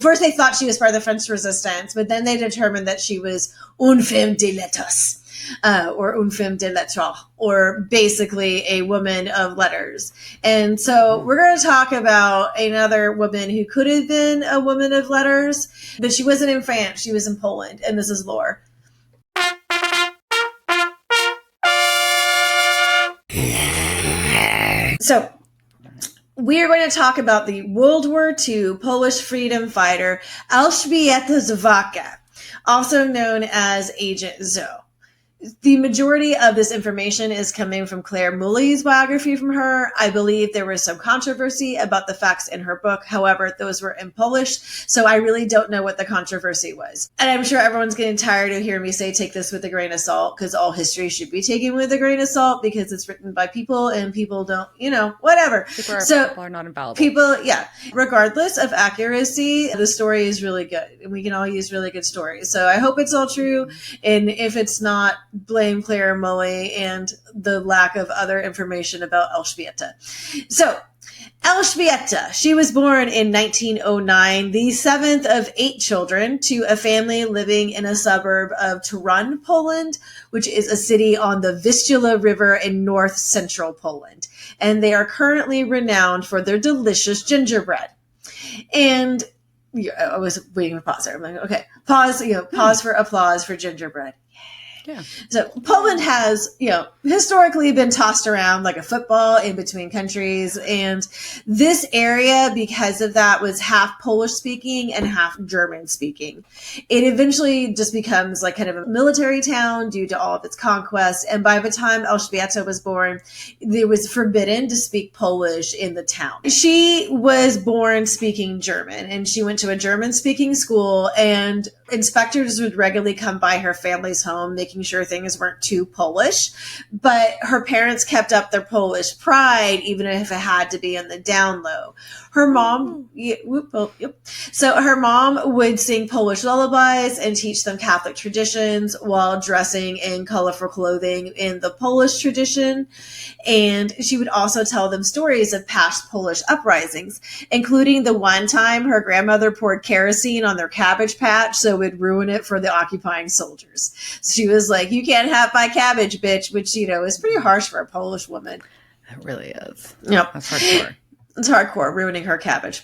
First, they thought she was part of the French Resistance, but then they determined that she was une femme de lettres, or une femme de lettres, or basically a woman of letters. And so we're going to talk about another woman who could have been a woman of letters, but she wasn't in France. She was in Poland, and this is lore. So we are going to talk about the World War II Polish freedom fighter Elżbieta Zawacka, also known as Agent Zoe. The majority of this information is coming from Claire Mully's biography from her. I believe there was some controversy about the facts in her book. However, those were in Polish, so I really don't know what the controversy was. And I'm sure everyone's getting tired of hearing me say take this with a grain of salt, because all history should be taken with a grain of salt, because it's written by people and people don't, whatever. People are not infallible. Regardless of accuracy, the story is really good. And we can all use really good stories. So I hope it's all true. And if it's not, blame Claire Mully and the lack of other information about Elżbieta. So, Elżbieta, she was born in 1909, the seventh of 8 children, to a family living in a suburb of Toruń, Poland, which is a city on the Vistula River in north central Poland. And they are currently renowned for their delicious gingerbread. And I was waiting for pause there. I'm like, okay, pause for applause for gingerbread. Yeah. So Poland has, historically been tossed around like a football in between countries. And this area, because of that, was half Polish speaking and half German speaking. It eventually just becomes like kind of a military town due to all of its conquests. And by the time Elżbieta was born, it was forbidden to speak Polish in the town. She was born speaking German, and she went to a German speaking school, and inspectors would regularly come by her family's home, making sure things weren't too Polish. But her parents kept up their Polish pride, even if it had to be on the down low. Her mom, So her mom would sing Polish lullabies and teach them Catholic traditions while dressing in colorful clothing in the Polish tradition. And she would also tell them stories of past Polish uprisings, including the one time her grandmother poured kerosene on their cabbage patch so it would ruin it for the occupying soldiers. So she was like, "You can't have my cabbage, bitch," which, is pretty harsh for a Polish woman. It really is. Yep. That's hardcore. It's hardcore, ruining her cabbage.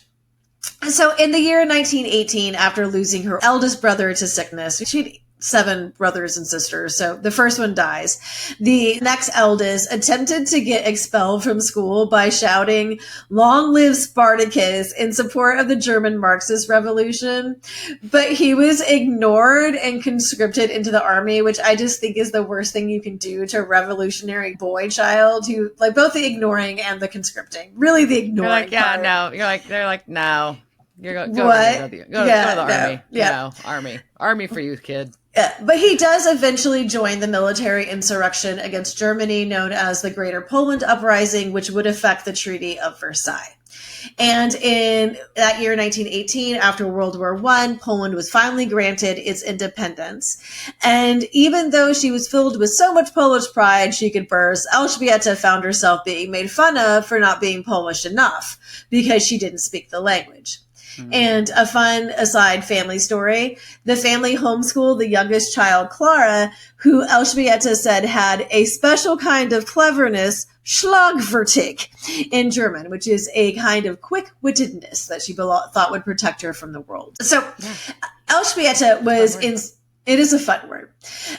So in the year 1918, after losing her eldest brother to sickness, she had 7 brothers and sisters. So the first one dies. The next eldest attempted to get expelled from school by shouting, "Long live Spartacus," in support of the German Marxist revolution. But he was ignored and conscripted into the army, which I just think is the worst thing you can do to a revolutionary boy child, who, like, both the ignoring and the conscripting. Really the ignoring. You're like, part. no. They're like, no. Go to the army. Yeah. Army for you, kid. Yeah, but he does eventually join the military insurrection against Germany known as the Greater Poland Uprising, which would affect the Treaty of Versailles. And in that year, 1918, after World War I, Poland was finally granted its independence. And even though she was filled with so much Polish pride she could burst, Elżbieta found herself being made fun of for not being Polish enough because she didn't speak the language. And a fun aside family story, the family homeschooled the youngest child, Clara, who Elżbieta said had a special kind of cleverness, Schlagfertig, in German, which is a kind of quick-wittedness that she thought would protect her from the world. So Elżbieta was in... It is a fun word.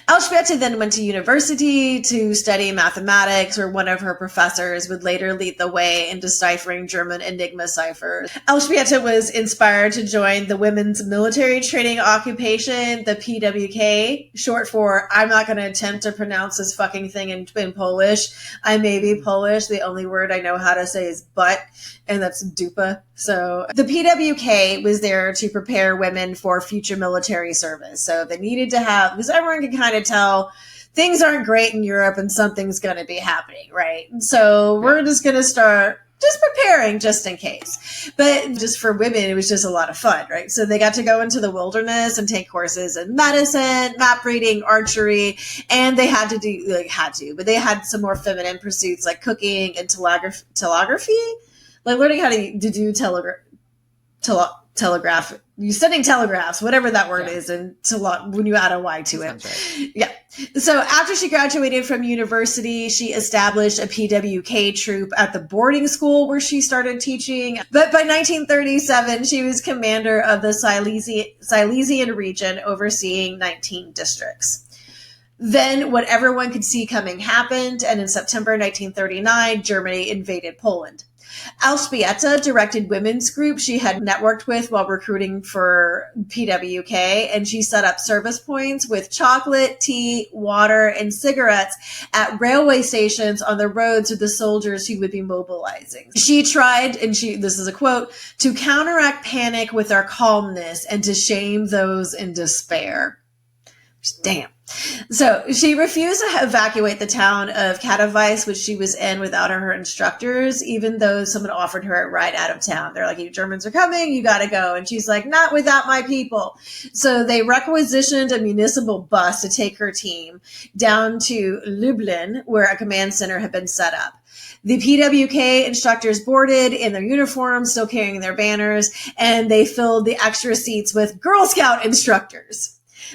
Elżbieta then went to university to study mathematics, where one of her professors would later lead the way in deciphering German enigma ciphers. Elżbieta was inspired to join the women's military training occupation, the PWK, short for, I'm not going to attempt to pronounce this fucking thing in Polish. I may be Polish. The only word I know how to say is butt, and that's dupa. So the PWK was there to prepare women for future military service. So they needed to have, because everyone can kind of tell things aren't great in Europe and something's going to be happening, right? And so we're just going to start just preparing just in case. But just for women, it was just a lot of fun, right? So they got to go into the wilderness and take courses in medicine, map reading, archery, and they had but they had some more feminine pursuits like cooking and telegraphy. Like learning how to do telegraph you're sending telegraphs, whatever that word is, and when you add a Y to it. Right. Yeah. So after she graduated from university, she established a PWK troop at the boarding school where she started teaching. But by 1937, she was commander of the Silesian region, overseeing 19 districts. Then what everyone could see coming happened, and in September 1939, Germany invaded Poland. Elżbieta directed women's groups she had networked with while recruiting for PWK, and she set up service points with chocolate, tea, water, and cigarettes at railway stations on the roads with the soldiers who would be mobilizing. She tried, and this is a quote, to counteract panic with our calmness and to shame those in despair. Damn. So she refused to evacuate the town of Katowice, which she was in without her instructors, even though someone offered her a ride out of town. They're like, you Germans are coming, you got to go. And she's like, not without my people. So they requisitioned a municipal bus to take her team down to Lublin, where a command center had been set up. The PWK instructors boarded in their uniforms, still carrying their banners, and they filled the extra seats with Girl Scout instructors.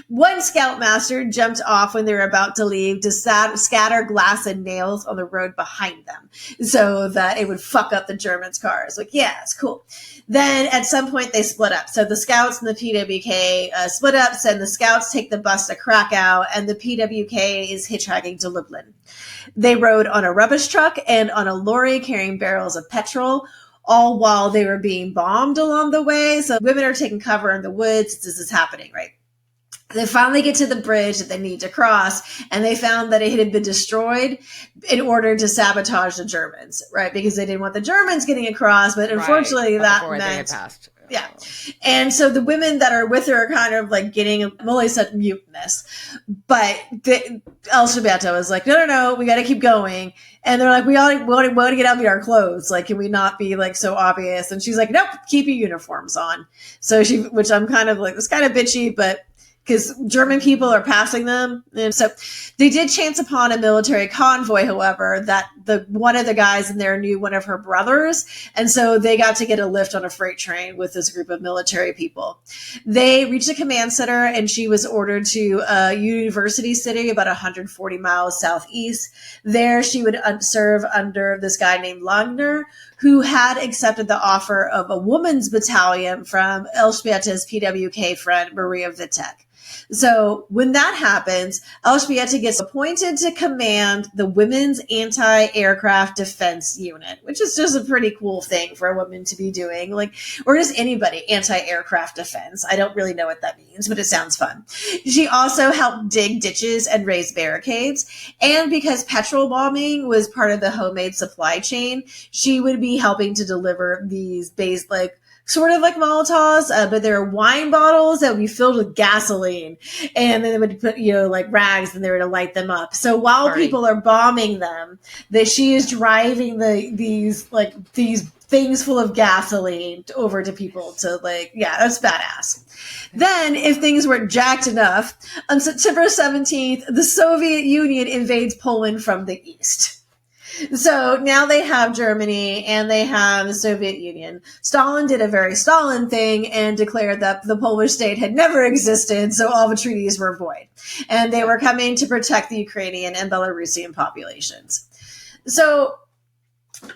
One scoutmaster jumped off when they were about to leave to scatter glass and nails on the road behind them so that it would fuck up the Germans' cars. Like, yeah, it's cool. Then at some point they split up. So the scouts and the PWK split up, and the scouts take the bus to Krakow, and the PWK is hitchhiking to Lublin. They rode on a rubbish truck and on a lorry carrying barrels of petrol, all while they were being bombed along the way. So women are taking cover in the woods. This is happening, right? They finally get to the bridge that they need to cross, and they found that it had been destroyed in order to sabotage the Germans, right? Because they didn't want the Germans getting across, but unfortunately that meant... Yeah. And so the women that are with her are kind of like getting, Molly said, mutinous. But Elżbieta was like, no, we got to keep going. And they're like, we want to get out of our clothes. Like, can we not be like so obvious? And she's like, nope, keep your uniforms on. So which I'm kind of like, it's kind of bitchy, but because German people are passing them. And so they did chance upon a military convoy, however, that one of the guys in there knew one of her brothers. And so they got to get a lift on a freight train with this group of military people. They reached a command center, and she was ordered to a university city about 140 miles southeast. There she would serve under this guy named Langner, who had accepted the offer of a woman's battalion from Elżbieta's PWK friend, Maria Vitek. So when that happens, Elżbieta gets appointed to command the Women's Anti-Aircraft Defense Unit, which is just a pretty cool thing for a woman to be doing, like, or just anybody, anti-aircraft defense. I don't really know what that means, but it sounds fun. She also helped dig ditches and raise barricades. And because petrol bombing was part of the homemade supply chain, she would be helping to deliver these sort of like Molotovs, but there are wine bottles that would be filled with gasoline, and then they would put, like rags, and they were to light them up. So while people are bombing them, she is driving these things full of gasoline over to people to that's badass. Then, if things weren't jacked enough, on September 17th, the Soviet Union invades Poland from the east. So now they have Germany and they have the Soviet Union. Stalin did a very Stalin thing and declared that the Polish state had never existed, so all the treaties were void. And they were coming to protect the Ukrainian and Belarusian populations. So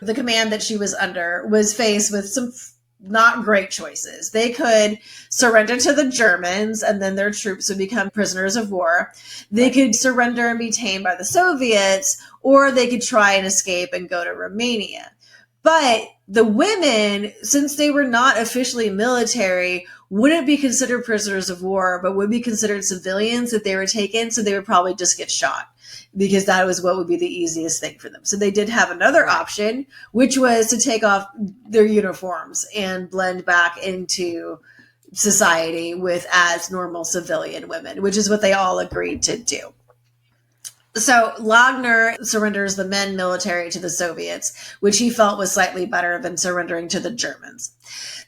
the command that she was under was faced with some not great choices. They could surrender to the Germans, and then their troops would become prisoners of war. They could surrender and be tamed by the Soviets, or they could try and escape and go to Romania. But the women, since they were not officially military, wouldn't be considered prisoners of war, but would be considered civilians if they were taken, so they would probably just get shot, because that was what would be the easiest thing for them. So they did have another option, which was to take off their uniforms and blend back into society as normal civilian women, which is what they all agreed to do. So Wagner surrenders the men military to the Soviets, which he felt was slightly better than surrendering to the Germans.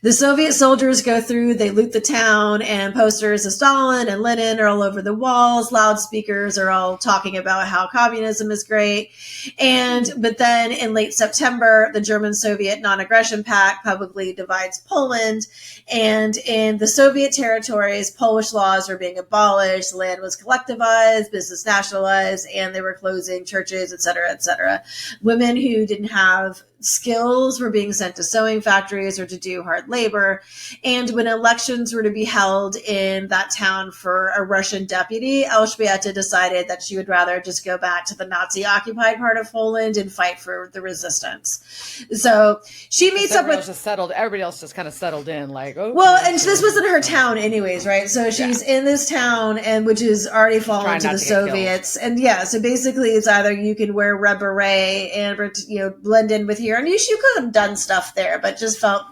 The Soviet soldiers go through, they loot the town, and posters of Stalin and Lenin are all over the walls. Loudspeakers are all talking about how communism is great. But then in late September, the German-Soviet non-aggression pact publicly divides Poland. And in the Soviet territories, Polish laws were being abolished, land was collectivized, business nationalized, and they were closing churches, et cetera, et cetera. Women who didn't have skills were being sent to sewing factories or to do hard labor. And when elections were to be held in that town for a Russian deputy, Elżbieta decided that she would rather just go back to the Nazi-occupied part of Poland and fight for the resistance. So she meets up with... Everybody else just kind of settled in, like, okay. Well, and this wasn't her town anyways, right? So she's in this town, and which is already fallen to the Soviets. And so basically it's either you can wear red beret and, blend in with here. And she could have done stuff there, but just felt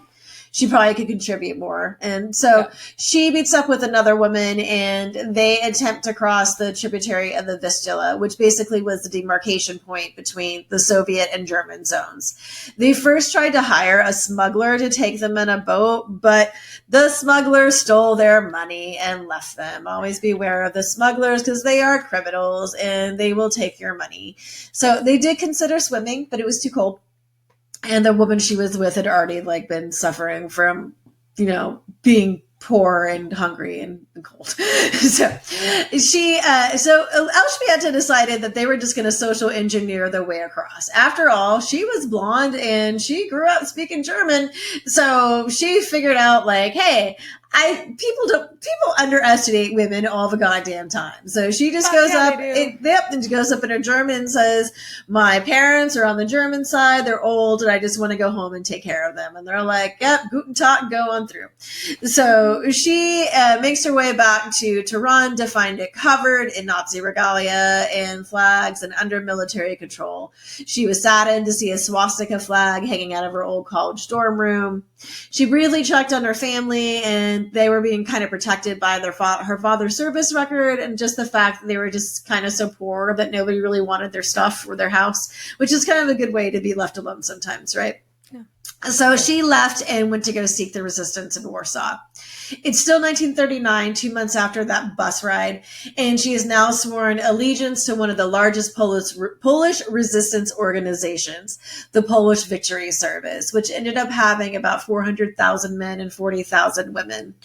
she probably could contribute more. And so she meets up with another woman, and they attempt to cross the tributary of the Vistula, which basically was the demarcation point between the Soviet and German zones. They first tried to hire a smuggler to take them in a boat, but the smuggler stole their money and left them. Always beware of the smugglers, because they are criminals and they will take your money. So they did consider swimming, but it was too cold. And the woman she was with had already been suffering from, being poor and hungry and cold. So Elżbieta decided that they were just going to social engineer their way across. After all, she was blonde and she grew up speaking German. So she figured out hey, people underestimate women all the goddamn time. So she just goes up and she goes up in her German and says, my parents are on the German side. They're old and I just want to go home and take care of them. And they're like, yep, guten Tag, go on through. So she makes her way back to Tehran to find it covered in Nazi regalia and flags and under military control. She was saddened to see a swastika flag hanging out of her old college dorm room. She briefly checked on her family, and they were being kind of protected by her father's service record, and just the fact that they were just kind of so poor that nobody really wanted their stuff or their house, which is kind of a good way to be left alone sometimes, right? Yeah. So she left and went to go seek the resistance in Warsaw. It's still 1939, 2 months after that bus ride, and she has now sworn allegiance to one of the largest Polish resistance organizations, the Polish Victory Service, which ended up having about 400,000 men and 40,000 women.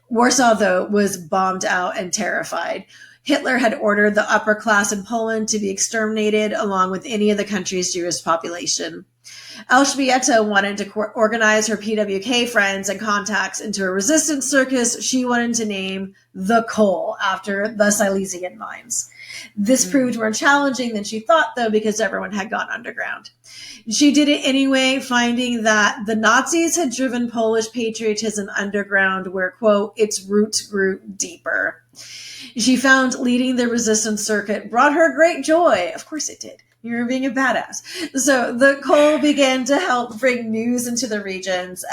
Warsaw, though, was bombed out and terrified. Hitler had ordered the upper class in Poland to be exterminated along with any of the country's Jewish population. Elżbieta wanted to organize her PWK friends and contacts into a resistance circus she wanted to name the Coal after the Silesian mines. This proved more challenging than she thought, though, because everyone had gone underground. She did it anyway, finding that the Nazis had driven Polish patriotism underground where, quote, its roots grew deeper. She found leading the resistance circuit brought her great joy. Of course it did. You're being a badass. So the Coal began to help bring news into the regions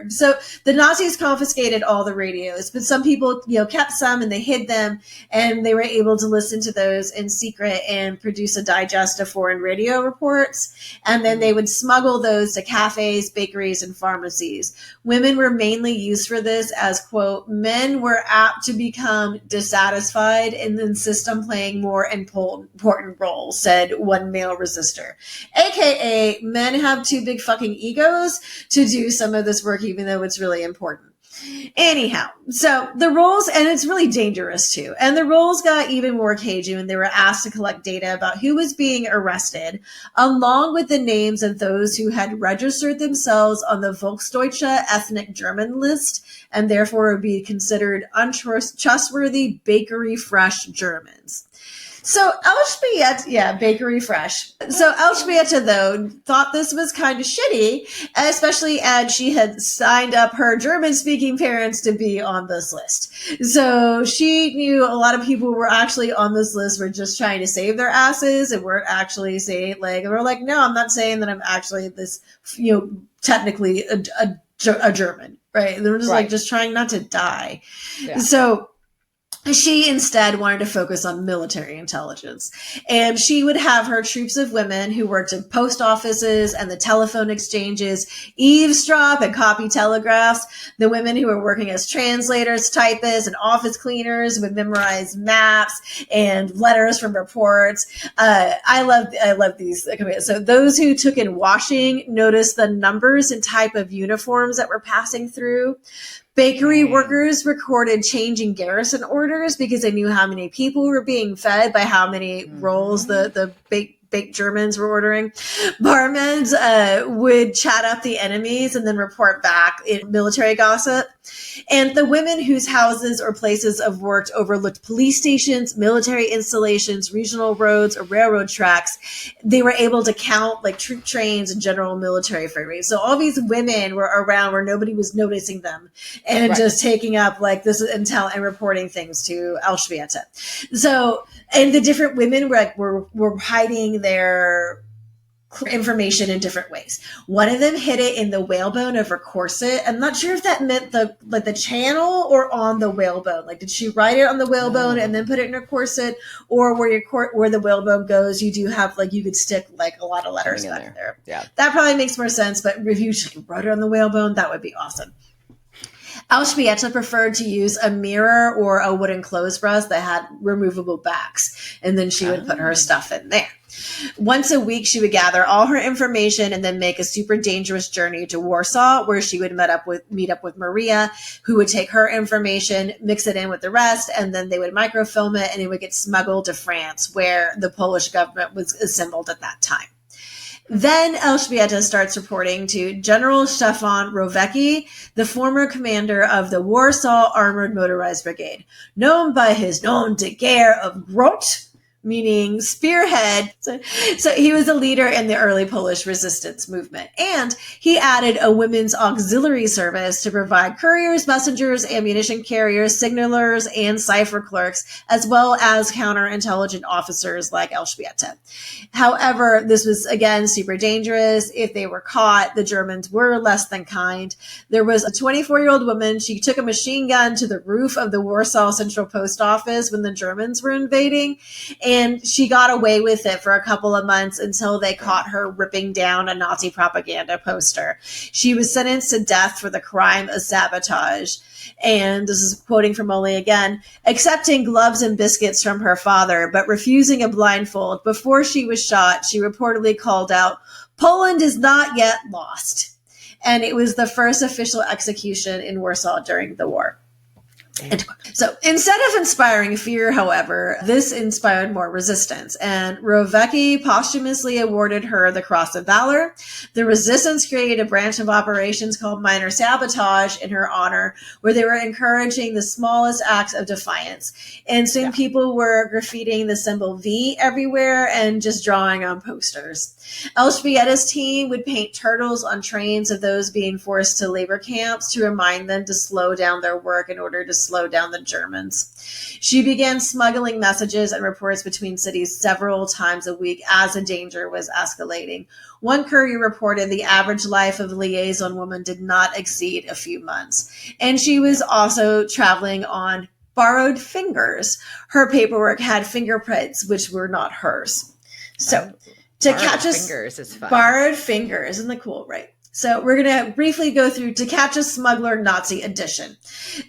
so the Nazis confiscated all the radios, but some people, kept some and they hid them, and they were able to listen to those in secret and produce a digest of foreign radio reports. And then they would smuggle those to cafes, bakeries, and pharmacies. Women were mainly used for this as, quote, men were apt to become dissatisfied and insist on playing more important roles, said one male resistor, aka men have too big fucking egos to do some of this work, even though it's really important. Anyhow, so the roles, and it's really dangerous too, and the roles got even more cagey when they were asked to collect data about who was being arrested, along with the names of those who had registered themselves on the Volksdeutsche ethnic German list, and therefore would be considered untrustworthy bakery fresh Germans. So Elżbieta, bakery fresh. So Elżbieta, though, thought this was kind of shitty, especially as she had signed up her German-speaking parents to be on this list. So she knew a lot of people were actually on this list were just trying to save their asses and weren't actually saying, we're like, no, I'm not saying that I'm actually this, technically a German, right? They were just just trying not to die. Yeah. So She instead wanted to focus on military intelligence. And she would have her troops of women who worked in post offices and the telephone exchanges eavesdrop and copy telegraphs. The women who were working as translators, typists, and office cleaners would memorize maps and letters from reports. I love these. So those who took in washing noticed the numbers and type of uniforms that were passing through. Bakery workers recorded changing garrison orders because they knew how many people were being fed by how many rolls the baked Germans were ordering. Barmaids would chat up the enemies and then report back in military gossip. And the women whose houses or places of work overlooked police stations, military installations, regional roads, or railroad tracks, they were able to count like troop trains and general military freeways. So all these women were around where nobody was noticing them and just taking up like this intel and reporting things to Elżbieta. So, and the different women were hiding their information in different ways. One of them hid it in the whalebone of her corset. I'm not sure if that meant the channel or on the whalebone. Like, did she write it on the whalebone and then put it in her corset, or where the whalebone goes, you do have like you could stick like a lot of letters back there. Yeah, that probably makes more sense. But if you wrote it on the whalebone, that would be awesome. Elżbieta preferred to use a mirror or a wooden clothesbrush that had removable backs, and then she would put her stuff in there. Once a week, she would gather all her information and then make a super dangerous journey to Warsaw, where she would meet up with Maria, who would take her information, mix it in with the rest, and then they would microfilm it, and it would get smuggled to France, where the Polish government was assembled at that time. Then Elżbieta starts reporting to General Stefan Rowecki, the former commander of the Warsaw Armored Motorized Brigade, known by his nom de guerre of Grot, meaning spearhead. So he was a leader in the early Polish resistance movement. And he added a women's auxiliary service to provide couriers, messengers, ammunition carriers, signalers, and cipher clerks, as well as counterintelligence officers like Elżbieta. However, this was, again, super dangerous. If they were caught, the Germans were less than kind. There was a 24-year-old woman. She took a machine gun to the roof of the Warsaw Central Post Office when the Germans were invading. And she got away with it for a couple of months until they caught her ripping down a Nazi propaganda poster. She was sentenced to death for the crime of sabotage. And this is quoting from Molly again, accepting gloves and biscuits from her father, but refusing a blindfold. Before she was shot, she reportedly called out, "Poland is not yet lost." And it was the first official execution in Warsaw during the war. So instead of inspiring fear, however, this inspired more resistance, and Rowecki posthumously awarded her the Cross of Valor. The resistance created a branch of operations called Minor Sabotage in her honor, where they were encouraging the smallest acts of defiance. And soon people were graffitiing the symbol V everywhere and just drawing on posters. Elżbieta's team would paint turtles on trains of those being forced to labor camps to remind them to slow down their work in order to slow down the Germans. She began smuggling messages and reports between cities several times a week as the danger was escalating. One courier reported the average life of a liaison woman did not exceed a few months. And she was also traveling on borrowed fingers. Her paperwork had fingerprints, which were not hers. So to catch us, fingers is fun. Borrowed fingers. Isn't that cool? Right. So we're going to briefly go through To Catch a Smuggler Nazi edition.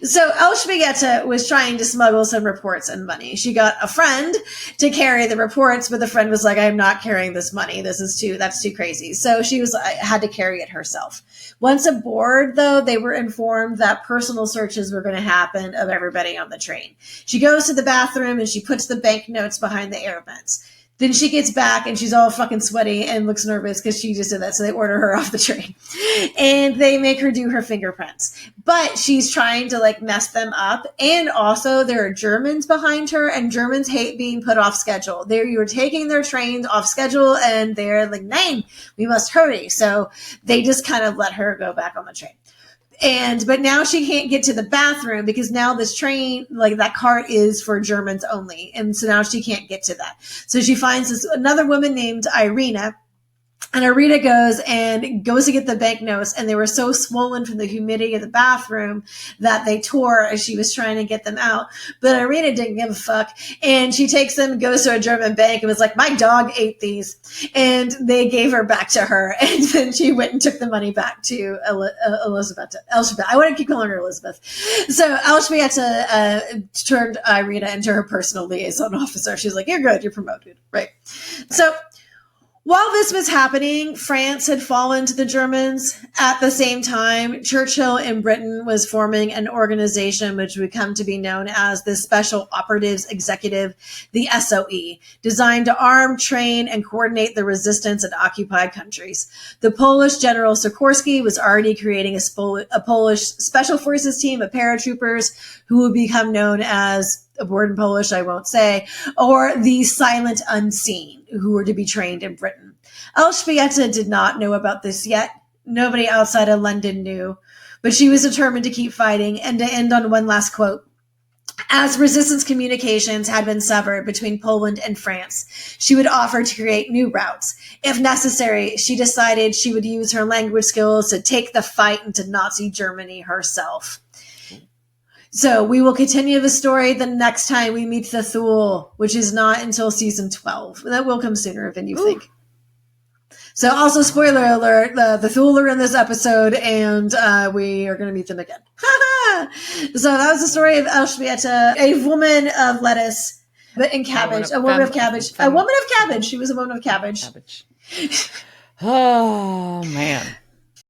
So Elżbieta was trying to smuggle some reports and money. She got a friend to carry the reports, but the friend was like, "I'm not carrying this money. That's too crazy." So she had to carry it herself. Once aboard, though, they were informed that personal searches were going to happen of everybody on the train. She goes to the bathroom and she puts the banknotes behind the air vents. Then she gets back and she's all fucking sweaty and looks nervous because she just did that. So they order her off the train and they make her do her fingerprints. But she's trying to like mess them up. And also there are Germans behind her, and Germans hate being put off schedule. You were taking their trains off schedule and they're like, "Nein, we must hurry." So they just kind of let her go back on the train. But now she can't get to the bathroom because now this train, like that cart is for Germans only. And so now she can't get to that. So she finds another woman named Irina, And Arita goes to get the banknotes, and they were so swollen from the humidity of the bathroom that they tore as she was trying to get them out. But Arita didn't give a fuck, and she takes them and goes to a German bank and was like, my dog ate these. And they gave her back to her, and then she went and took the money back to Elżbieta. I want to keep calling her Elizabeth. So Elżbieta turned Arita into her personal liaison officer. She's like, you're good, you're promoted. Right. So while this was happening, France had fallen to the Germans. At the same time, Churchill in Britain was forming an organization which would come to be known as the Special Operatives Executive, the SOE, designed to arm, train, and coordinate the resistance in occupied countries. The Polish General Sikorski was already creating a Polish Special Forces team of paratroopers who would become known as, a word in Polish I won't say, or the Silent Unseen, who were to be trained in Britain. Elżbieta did not know about this yet. Nobody outside of London knew, but she was determined to keep fighting. And to end on one last quote, as resistance communications had been severed between Poland and France, she would offer to create new routes. If necessary, she decided she would use her language skills to take the fight into Nazi Germany herself. So we will continue the story the next time we meet the Thule, which is not until season 12. That will come sooner than you think. So also, spoiler alert, the Thule are in this episode, and we are going to meet them again. So that was the story of Elżbieta, a woman of lettuce, but in cabbage, a woman of cabbage. She was a woman of cabbage. Oh, man.